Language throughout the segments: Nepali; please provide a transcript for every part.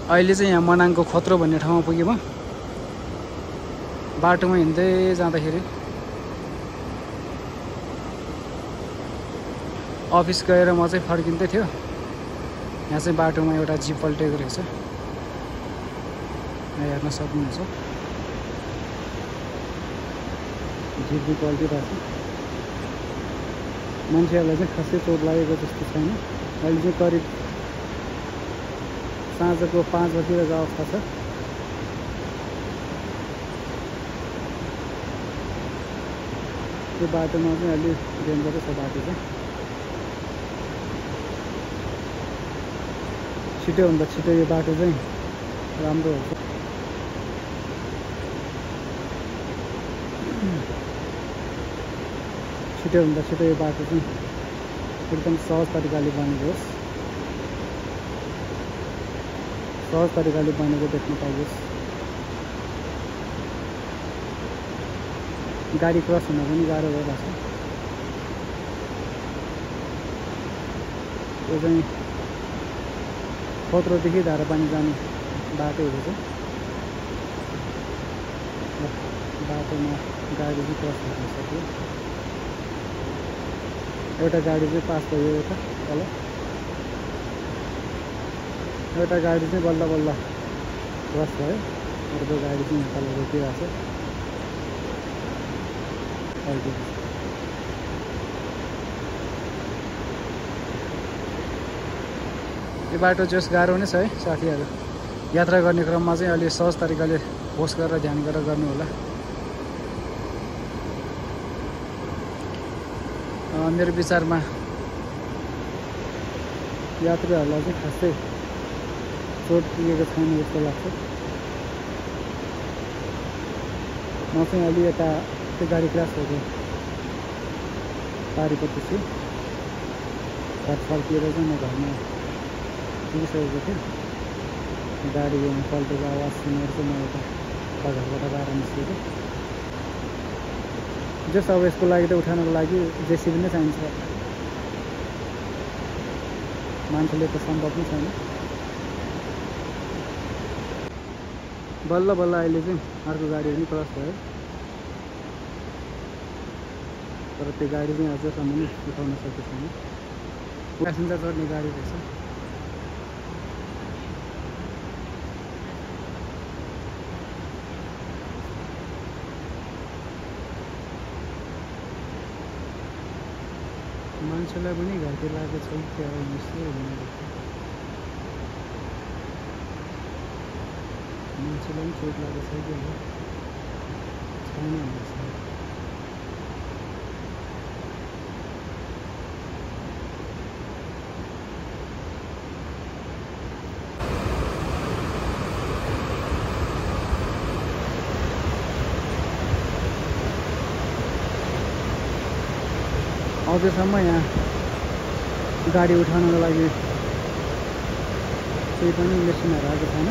अहिले चाहिँ यहाँ मनाङको खोत्रो भन्ने ठाउँमा पुगेँ म। बाटोमा हिँड्दै जाँदाखेरि अफिस गएर म चाहिँ फर्किँदै थियो। यहाँ चाहिँ बाटोमा एउटा जिप पल्टेको रहेछ, हेर्न सक्नुहुन्छ। जिप पल्टिरहेको छ। मान्छेहरूलाई चाहिँ खासै चोट लागेको जस्तो छैन। अहिले चाहिँ करिब साँझको 5 बजीको अवस्था छ। त्यो बाटोमा चाहिँ अलि डेन्जरस छ बाटो चाहिँ। छिटोभन्दा छिटो यो बाटो चाहिँ राम्रो हुन्छ। छिटोभन्दा छिटो यो बाटो चाहिँ एकदम सहज तरिकाले बनियोस्, सहज तरिकाले बनेको देख्न पाइयोस्। गाडी क्रस हुन पनि गाह्रो भइरहेको छ। यो चाहिँ खोत्रोदेखि धारापानी जाने बाटोहरू छ। बाटोमा गाडी चाहिँ क्रस गर्न सक्यो। एउटा गाडी चाहिँ पास भयो यता तल, एउटा गाडी चाहिँ बल्ल बल्ल क्रस भयो। अर्को गाडी चाहिँ तल रोकिरहेको छ। यो बाटो जस गाह्रो नै छ है साथीहरू। यात्रा गर्ने क्रममा चाहिँ अलि सहज तरिकाले होस गरेर ध्यान गरेर गर्नु होला। मेरो विचारमा यात्रीहरूलाई चाहिँ खासै चोट पुगेको छैन जस्तो लाग्छ। म चाहिँ अलि यता त्यो गाडी क्रास भएको पारिपट्टि छु। घर फर्किएर चाहिँ म घरमा पुगिसकेको थिएँ। गाडी पल्टेको आवाज सुनेर चाहिँ म यता घरबाट बाहिर निस्केको। जस अब यसको लागि त उठाउनको लागि जेसिबी नै चाहिन्छ। मान्छेले त सम्भव नै छैन। बल्ल बल्ल अहिले चाहिँ अर्को गाडीहरू पनि क्रस भयो, तर त्यो गाडी चाहिँ अझसम्म पनि उठाउन सकेको छैन। प्यासेन्जर चढ्ने गाडी रहेछ। मान्छेलाई पनि घाइते लागेको छ कि क्या मुस्लिम मान्छेलाई पनि चोट लागेको छ कि छैन भन्दैछ। अझसम्म यहाँ गाडी उठाउनको लागि केही पनि मेसिनहरू आएको छैन।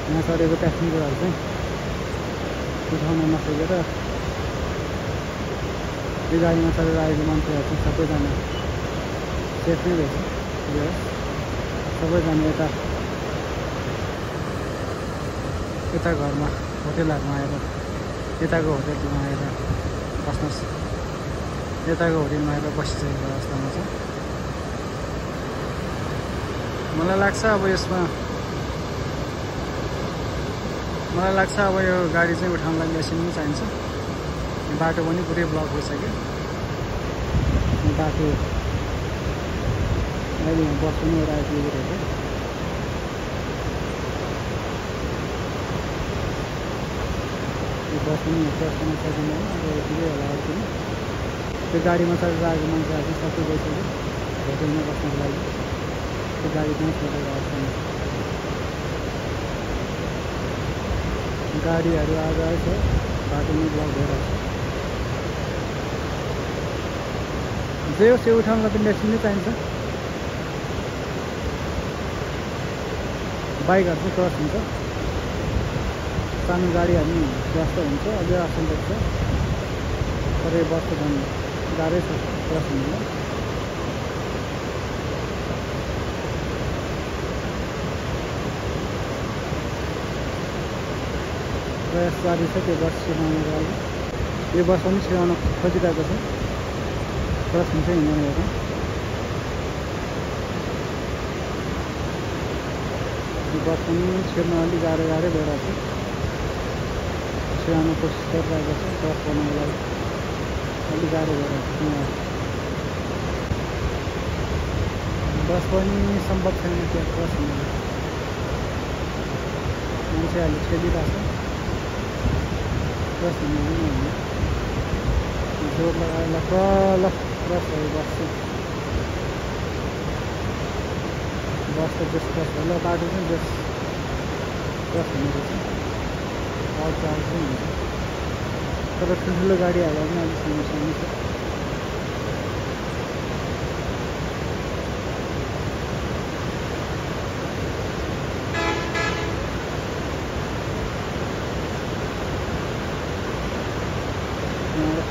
यहाँ चढेको प्यासेन्जरहरू चाहिँ उठाउन नसकेर यो गाडीमा चढेर आएको मान्छेहरू चाहिँ सबैजना सेफ नै रहेछ। सबैजना यता घरमा होटेलहरूमा आएर यताको होटेलमा आएर बस्नुहोस्, यताको होटेलमा आएर बसिसकेको अवस्थामा छ। मलाई लाग्छ अब यो गाडी चाहिँ उठाउनलाई मेसिन पनि चाहिन्छ। बाटो पनि पुरै ब्लक भइसक्यो। बाटो अहिले यहाँ बस पनि एउटा आइपुगेको रहेछ। यो बस पनि क्रस गर्न सकिँदैन। अब यतिकै होला अरू पनि। त्यो गाडीमा चढेर आएको मान्छेहरू चाहिँ सबै गइसक्यो होटेलमा बस्नको लागि। त्यो गाडी पनि छोडेर आउँछ। गाडीहरू आइरहेको छ, बाटो नै ब्लक भइरहेको छ। जे होस् यो उठाउनलाई त मेसिन नै चाहिन्छ। बाइकहरू चाहिँ क्रस हुन्छ, सानो गाडीहरू पनि व्यस्त हुन्छ, अझै असल देख्छ। तर यो बस त झन् गाह्रै छ क्रस हुनुलाई। प्रयास जारी छ त्यो बस छिराउनको लागि। यो बस पनि छिराउन खोजिरहेको छ, क्रस हुन्छ हिँड्दैन हेरौँ। यो बस पनि छिर्न अलिक गाह्रो भइरहेको छ, छिराउन कोसिस गरिरहेको छ क्रस गर्नको लागि, अलिक गाह्रो भइरहेको छ। बस पनि सम्भव छैन त्यहाँ क्रस हुनु, मान्छे अहिले खेलिरहेको छ, क्रस हुनु हुँदैन। जोड लगाएर ल क्रस भयो बस चाहिँ, बस त जस क्रस भयो। ल बाटो चाहिँ जस क्रस हुने रहेछ, आउट चाहिँ हुन्छ। तर ठुल्ठुलो गाडीहरूलाई पनि अलिक समस्या हुन्छ।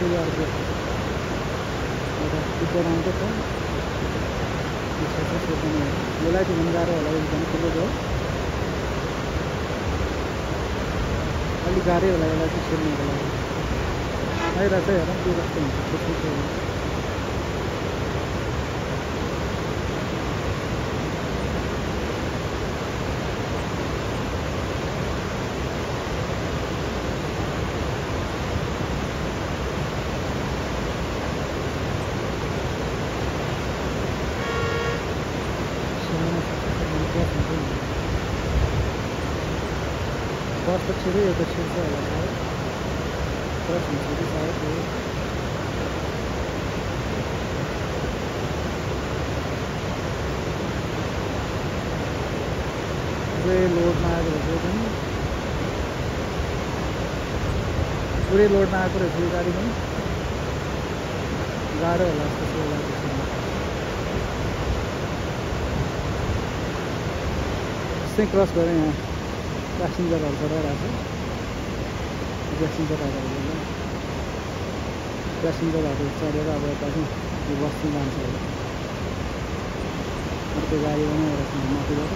फेरि अर्को एउटा टिचर आउँछ त, यसलाई त हुनु गाह्रो होला, एकदम ठुलो हो, अलिक गाह्रै होला यसलाई चाहिँ छिर्नुको लागि। आइरहेको छ हेरौँ के कस्तो हुन्छ, त्यस्तो छ। बस त छिर्यो, यो त छिर्छ होला सायद, क्रस हुन्छ कि सायद। पुरै लोडमा आएको रहेछ पनि, पुरै लोडमा आएको रहेछ यो गाडी पनि, गाह्रो होला जस्तो लाग्छ। त्यस्तै क्रस गरेँ, यहाँ प्यासेन्जरहरू चढाइरहेको छ, प्यासेन्जरहरू चढेर अब यता चाहिँ यो बस चाहिँ जान्छ होला। अर्को गाडी पनि एउटा छ माथिबाट,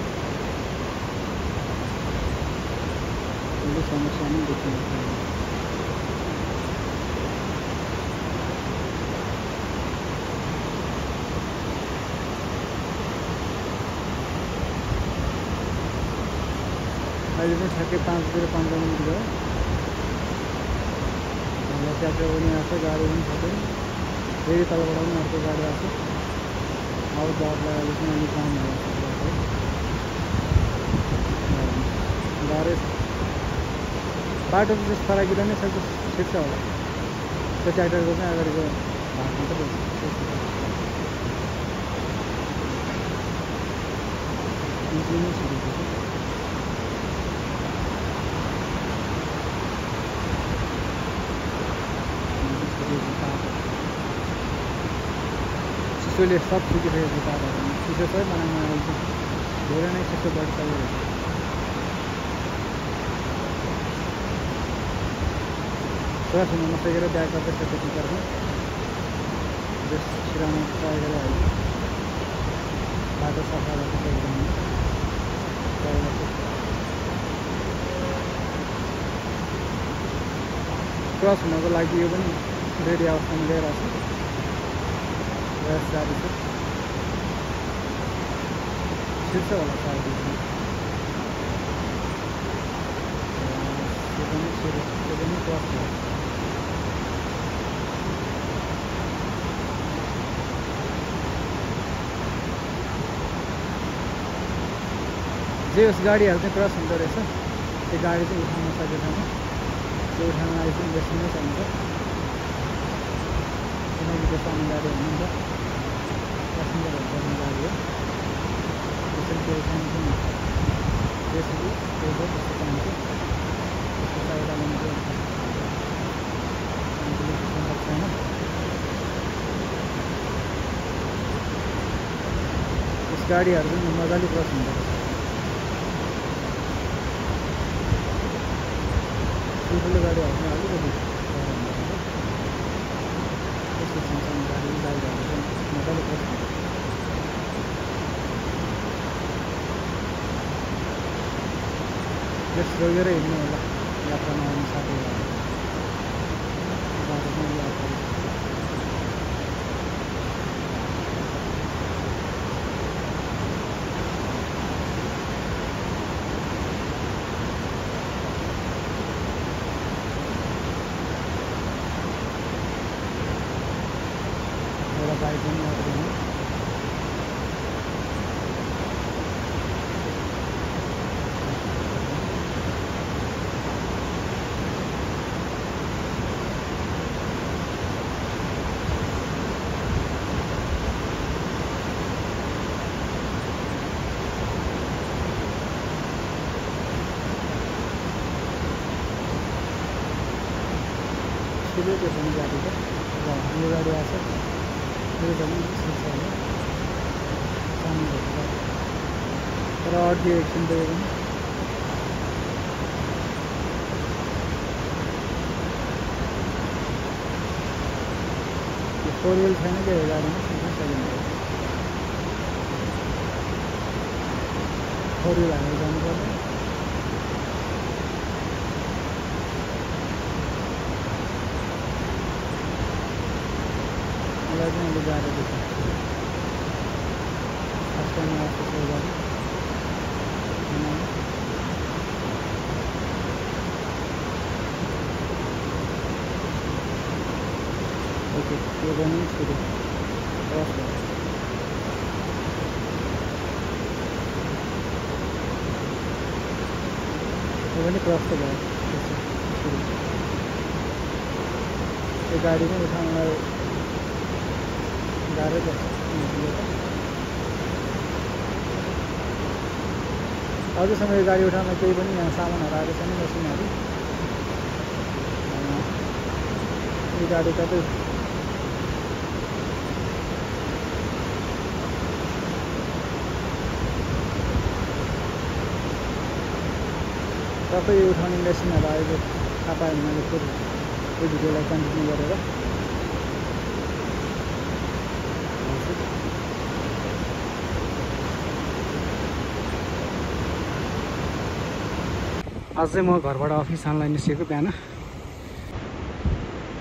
त्यसले समस्या नै देखिन्छ। अहिले चाहिँ ठ्याक्कै 5:15 भयो। ट्र्याक्टर पनि आएको छ, गाडी पनि छ, फेरि तलबाट पनि अर्को गाडी आएको छ। आउट जाओलाई अहिले चाहिँ अलिक काम भएको छ, गाह्रै छ। बाटो चाहिँ जस्तो फराकिलो नै छ, छिर्छ होला। त्यो ट्र्याक्टरको चाहिँ अगाडिको भागमा त इन्जिन छिरेको छ। चिसोले सब सुकिसकेको तारहरू, चिसो सबै बनाउनु आउँछ, धेरै नै चिसो बढिसकेको छ। क्रस हुन नसकेर ब्याक गर्दैछ त्यतितर्फ, जस छिराउन ट्राई गरेर आयो। बाटो सफा भएको छ एकदम, क्रस हुनको लागि यो पनि रेडी अवस्थामा ल्याइरहेको छ, प्रयास जारी छ। छिर्छ होला सायद, त्यो पनि छिर्यो, त्यो पनि क्रस भयो। जे होस् गाडीहरू चाहिँ क्रस हुँदो रहेछ, त्यो गाडी चाहिँ उठाउन सकेको छैन, त्यो उठाउन आइपुग्नु बेसी नै चाहिन्छ, किनकि त्यो सानो गाडी हुनुहुन्छ, प्यासेन्जरहरू गर्ने गाडी हो, त्यसरी त्यो उठाउनु चाहिँ त्यसरी त्यही हो, त्यस्तो चाहिन्छ। त्यसको सहायता लिनु चाहिँ सम्भव छैन। त्यस गाडीहरू पनि मजाले क्रस हुँदो रहेछ। ठुल्ठुलो गाडीहरू चाहिँ अलिकति त्यस्तो सानो गाडीहरू चाहिँ मजाले क्रस हुन्छ। त्यस रोगेर हिँड्नु होला यात्रामा आउने साथीहरू बाटोमा यात्रा एउटा बाइक पनि यात्रा त्यो पनि गाडी छ र यो गाडी आएको छ त्यो पनि सानो भएको तर अड्कियो एकछिन त यो पनि फोर व्हिल छैन क्या यो गाडीमा सेकेन्ड फोर व्हिल हालेर जानुपर्छ मलाई चाहिँ अहिले गाडी छ फर्स्ट टाइम आएको छ यो गाडी ओके यो पनि सुरु क्रस भयो यो पनि क्रस त भयो सुरु यो गाडी पनि उठाउनलाई गाह्रै पर्छ अझसम्म यो गाडी उठाउन केही पनि यहाँ सामानहरू आएको छैन मसिनहरू यो गाडी कतै सबै उठाउने मेसिनहरू आएको थाहा पाएँ मैले फेरि यो भिडियोलाई कन्टिन्यू गरेर आज चाहिँ म घरबाट अफिस जानलाई निस्केको बिहान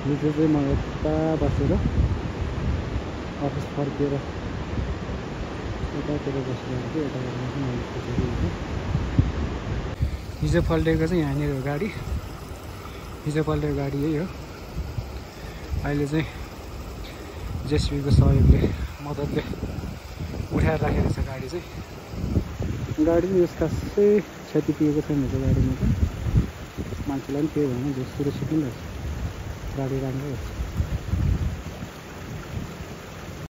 हिजो चाहिँ म यता बसेर अफिस फर्केर यतातिर बसिरहेको थिएँ यता हिजो पल्टेको चाहिँ यहाँनिर हो गाडी हिजो पल्टेको गाडी यही हो अहिले चाहिँ जेसिबीको सहयोगले मद्दतले उठाएर राखेको छ गाडी चाहिँ गाडी चाहिँ यस खासै क्षति पुगेको छैन त्यो गाडीमा चाहिँ मान्छेलाई पनि केही भएन जो सुरक्षित नै रहेछ गाडी राम्रो रहेछ